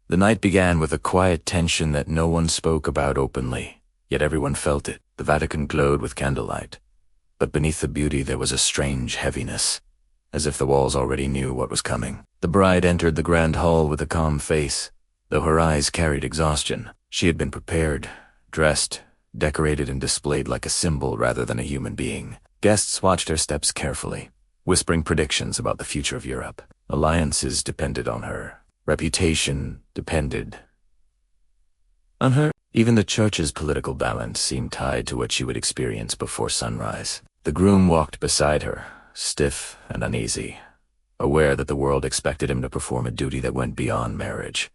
The night began with a quiet tension that no one spoke about openly, yet everyone felt it. The Vatican glowed with candlelight, but beneath the beauty there was a strange heaviness, as if the walls already knew what was coming. The bride entered the grand hall with a calm face, though her eyes carried exhaustion. She had been prepared, dressed, decorated and displayed like a symbol rather than a human being. Guests watched her steps carefully, whispering predictions about the future of Europe. Alliances depended on her. Reputation depended on her. Even the church's political balance seemed tied to what she would experience before sunrise. The groom walked beside her, stiff and uneasy, aware that the world expected him to perform a duty that went beyond marriage.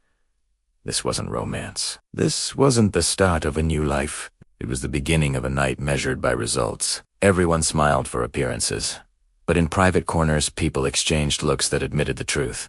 This wasn't romance. This wasn't the start of a new life. It was the beginning of a night measured by results. Everyone smiled for appearances, but in private corners people exchanged looks that admitted the truth.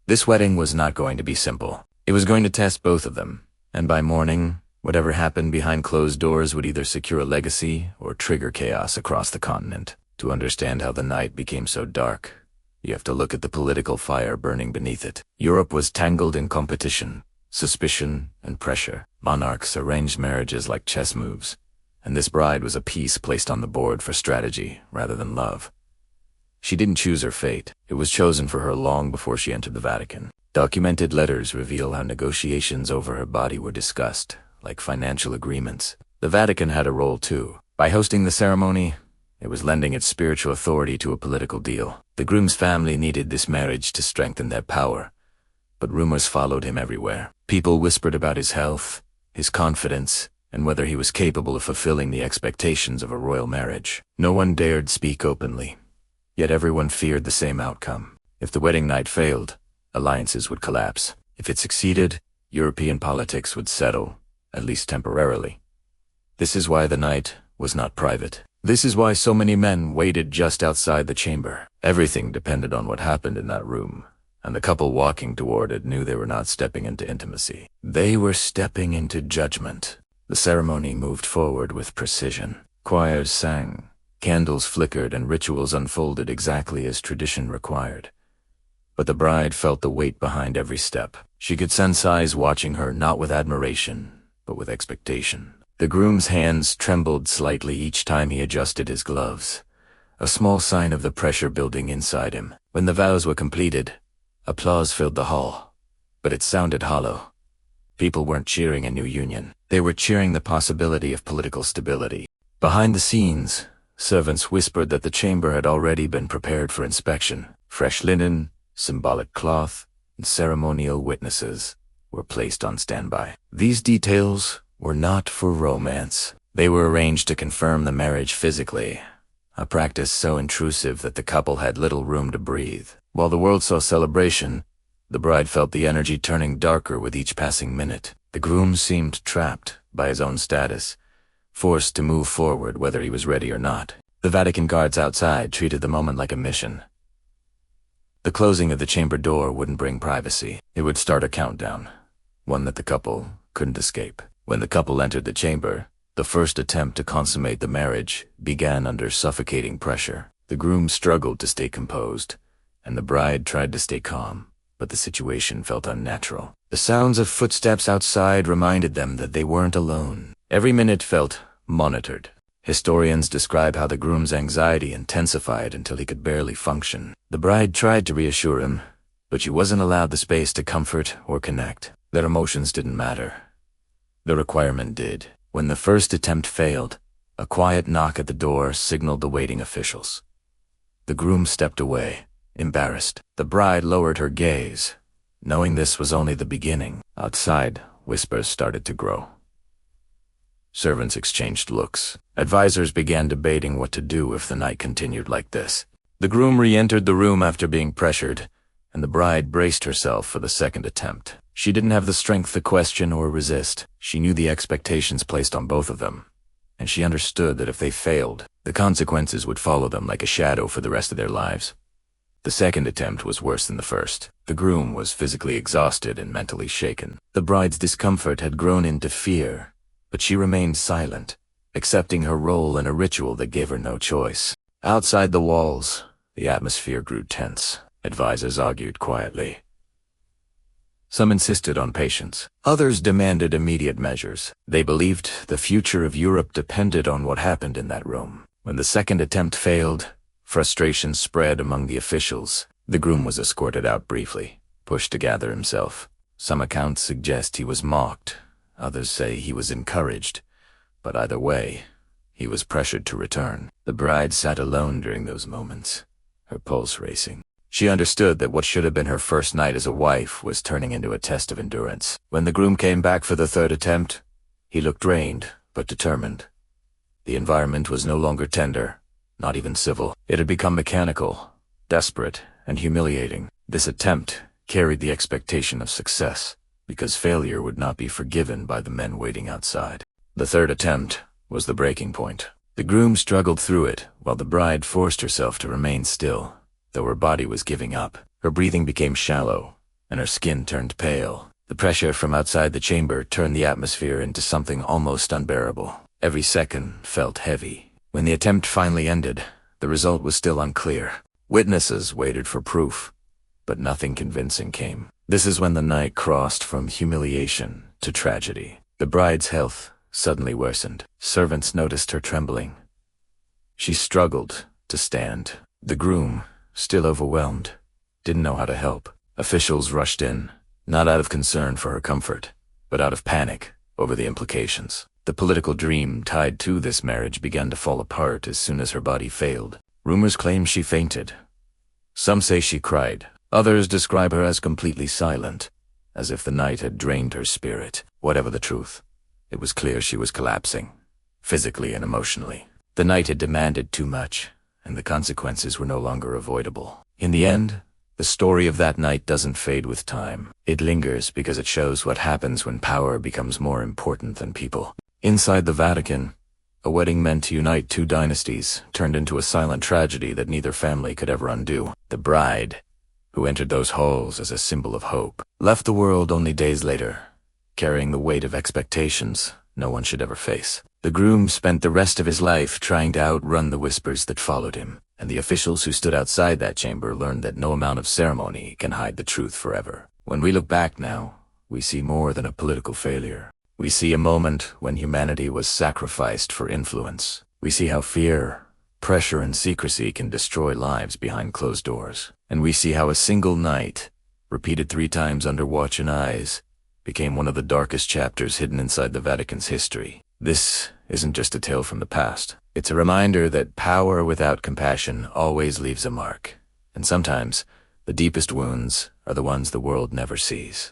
This wedding was not going to be simple. It was going to test both of them, and by morning, whatever happened behind closed doors would either secure a legacy or trigger chaos across the continent. To understand how the night became so dark, you have to look at the political fire burning beneath it. Europe was tangled in competition, suspicion, and pressure. Monarchs arranged marriages like chess moves, and this bride was a piece placed on the board for strategy rather than love. She didn't choose her fate. It was chosen for her long before she entered the Vatican. Documented letters reveal how negotiations over her body were discussed, like financial agreements. The Vatican had a role too. By hosting the ceremony, it was lending its spiritual authority to a political deal. The groom's family needed this marriage to strengthen their power, but rumors followed him everywhere. People whispered about his health, his confidence, and whether he was capable of fulfilling the expectations of a royal marriage. No one dared speak openly, yet everyone feared the same outcome. If the wedding night failed, alliances would collapse. If it succeeded, European politics would settle, at least temporarily. This is why the night was not private. This is why so many men waited just outside the chamber. Everything depended on what happened in that room, and the couple walking toward it knew they were not stepping into intimacy. They were stepping into judgment. The ceremony moved forward with precision. Choirs sang, candles flickered, and rituals unfolded exactly as tradition required. But the bride felt the weight behind every step. She could sense eyes watching her, not with admiration, but with expectation. The groom's hands trembled slightly each time he adjusted his gloves, a small sign of the pressure building inside him. When the vows were completed, applause filled the hall, but it sounded hollow. People weren't cheering a new union. They were cheering the possibility of political stability. Behind the scenes, servants whispered that the chamber had already been prepared for inspection. Fresh linen, symbolic cloth, and ceremonial witnesses were placed on standby. These details were not for romance. They were arranged to confirm the marriage physically, a practice so intrusive that the couple had little room to breathe. While the world saw celebration, the bride felt the energy turning darker with each passing minute. The groom seemed trapped by his own status, forced to move forward whether he was ready or not. The Vatican guards outside treated the moment like a mission. The closing of the chamber door wouldn't bring privacy. It would start a countdown, one that the couple couldn't escape. When the couple entered the chamber, the first attempt to consummate the marriage began under suffocating pressure. The groom struggled to stay composed, and the bride tried to stay calm, but the situation felt unnatural. The sounds of footsteps outside reminded them that they weren't alone. Every minute felt monitored. Historians describe how the groom's anxiety intensified until he could barely function. The bride tried to reassure him, but she wasn't allowed the space to comfort or connect. Their emotions didn't matter. The requirement did. When the first attempt failed, a quiet knock at the door signaled the waiting officials. The groom stepped away, embarrassed. The bride lowered her gaze, knowing this was only the beginning. Outside, whispers started to grow. Servants exchanged looks. Advisors began debating what to do if the night continued like this. The groom re-entered the room after being pressured, and the bride braced herself for the second attempt. She didn't have the strength to question or resist. She knew the expectations placed on both of them, and she understood that if they failed, the consequences would follow them like a shadow for the rest of their lives. The second attempt was worse than the first. The groom was physically exhausted and mentally shaken. The bride's discomfort had grown into fear, but she remained silent, accepting her role in a ritual that gave her no choice. Outside the walls, the atmosphere grew tense. Advisors argued quietly. Some insisted on patience. Others demanded immediate measures. They believed the future of Europe depended on what happened in that room. When the second attempt failed, frustration spread among the officials. The groom was escorted out briefly, pushed to gather himself. Some accounts suggest he was mocked. Others say he was encouraged. But either way, he was pressured to return. The bride sat alone during those moments, her pulse racing. She understood that what should have been her first night as a wife was turning into a test of endurance. When the groom came back for the third attempt, he looked drained, but determined. The environment was no longer tender, not even civil. It had become mechanical, desperate, and humiliating. This attempt carried the expectation of success, because failure would not be forgiven by the men waiting outside. The third attempt was the breaking point. The groom struggled through it, while the bride forced herself to remain still. Though her body was giving up, her breathing became shallow, and her skin turned pale. The pressure from outside the chamber turned the atmosphere into something almost unbearable. Every second felt heavy. When the attempt finally ended, the result was still unclear. Witnesses waited for proof, but nothing convincing came. This is when the night crossed from humiliation to tragedy. The bride's health suddenly worsened. Servants noticed her trembling. She struggled to stand. The groom, still overwhelmed, didn't know how to help. Officials rushed in, not out of concern for her comfort, but out of panic over the implications. The political dream tied to this marriage began to fall apart as soon as her body failed. Rumors claim she fainted. Some say she cried. Others describe her as completely silent, as if the night had drained her spirit. Whatever the truth, it was clear she was collapsing, physically and emotionally. The night had demanded too much, and the consequences were no longer avoidable. In the end, the story of that night doesn't fade with time. It lingers because it shows what happens when power becomes more important than people. Inside the Vatican, a wedding meant to unite two dynasties turned into a silent tragedy that neither family could ever undo. The bride, who entered those halls as a symbol of hope, left the world only days later, carrying the weight of expectations no one should ever face. The groom spent the rest of his life trying to outrun the whispers that followed him, and the officials who stood outside that chamber learned that no amount of ceremony can hide the truth forever. When we look back now, we see more than a political failure. We see a moment when humanity was sacrificed for influence. We see how fear, pressure, and secrecy can destroy lives behind closed doors. And we see how a single night, repeated 3 times under watch and eyes, became one of the darkest chapters hidden inside the Vatican's history. This isn't just a tale from the past. It's a reminder that power without compassion always leaves a mark. And sometimes, the deepest wounds are the ones the world never sees.